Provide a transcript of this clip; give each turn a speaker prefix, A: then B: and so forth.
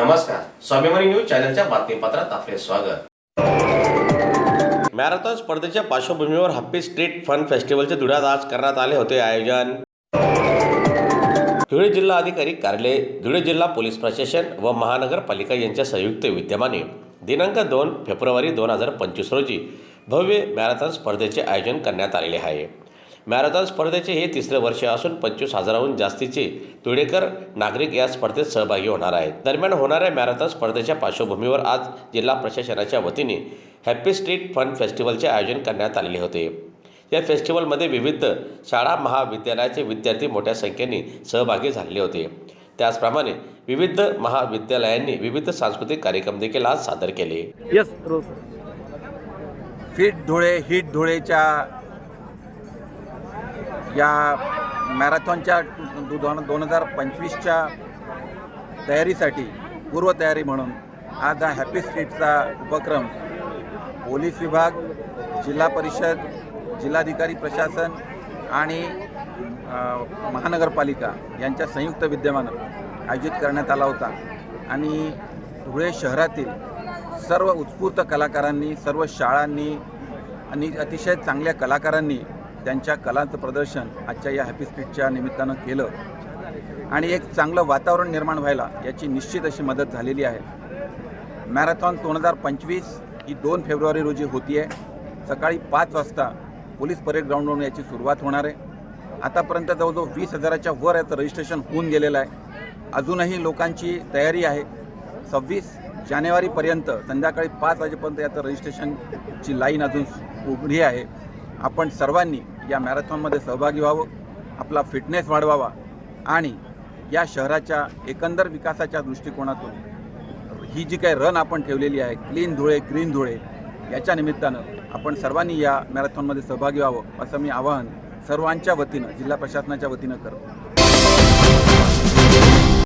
A: नमस्कार, स्वाभिमानी न्यूज चॅनलच्या बातमीपत्रात आपले स्वागत। मॅरेथॉन स्पर्धेच्या पार्श्वभूमीवर हॅपी स्ट्रीट फन फेस्टिवलचे धुळ्यात आज करण्यात आले होते आयोजन। धुळे जिल्हा अधिकारी कार्यालय, धुळे जिल्हा पोलीस प्रशासन व महानगरपालिका यांच्या संयुक्त विद्यमाने दिनांक 2 फेब्रुवारी 2025 रोजी भव्य मॅरेथॉन स्पर्धेचे आयोजन करण्यात आलेले आहे। मॅरेथॉन स्पर्धेचे हे तिसरे वर्ष असून 25,000हून जास्तीचे धुळेकर नागरिक या स्पर्धेत सहभागी होणार आहेत। दरम्यान होणाऱ्या मॅरेथॉन स्पर्धेच्या पार्श्वभूमीवर आज जिल्हा प्रशासनाच्या वतीने हॅपी स्ट्रीट फन फेस्टिवलचे आयोजन करण्यात आलेले होते। या फेस्टिवलमध्ये विविध शाळा महाविद्यालयाचे विद्यार्थी मोठ्या संख्येने सहभागी झालेले होते। त्याचप्रमाणे विविध महाविद्यालयांनी विविध सांस्कृतिक कार्यक्रम देखील आज सादर केले।
B: फिट धुळे हिट धुळेच्या या मॅरेथॉनच्या 2025च्या तयारीसाठी पूर्वतयारी म्हणून आज हा हॅपी स्ट्रीटचा उपक्रम पोलीस विभाग, जिल्हा परिषद, जिल्हाधिकारी प्रशासन आणि महानगरपालिका यांच्या संयुक्त विद्यमानं आयोजित करण्यात आला होता। आणि धुळे शहरातील सर्व उत्स्फूर्त कलाकारांनी, सर्व शाळांनी आणि अतिशय चांगल्या कलाकारांनी त्यांच्या कलांचं प्रदर्शन आजच्या या हॅपी स्ट्रीटच्या निमित्तानं केलं आणि एक चांगलं वातावरण निर्माण व्हायला याची निश्चित अशी मदत झालेली आहे। मॅरेथॉन 2025 ही 2 फेब्रुवारी रोजी होती आहे। सकाळी 5 वाजता पोलीस परेड ग्राउंडवरून याची सुरुवात होणार आहे। आतापर्यंत जवळजवळ 20,000च्या वर याचं रजिस्ट्रेशन होऊन गेलेलं आहे। अजूनही लोकांची तयारी आहे। 26 जानेवारीपर्यंत संध्याकाळी 5 वाजेपर्यंत याचं रजिस्ट्रेशनची लाईन अजून उघडी आहे। आपण सर्वांनी या मॅरेथॉनमध्ये सहभागी व्हावं, आपला फिटनेस वाढवावा आणि या शहराच्या एकंदर विकासाच्या दृष्टिकोनातून ही जी काही रन आपण ठेवलेली आहे क्लीन धुळे ग्रीन धुळे, याच्या निमित्तानं आपण सर्वांनी या मॅरेथॉनमध्ये सहभागी व्हावं असं मी आवाहन सर्वांच्या वतीनं, जिल्हा प्रशासनाच्या वतीनं करतो।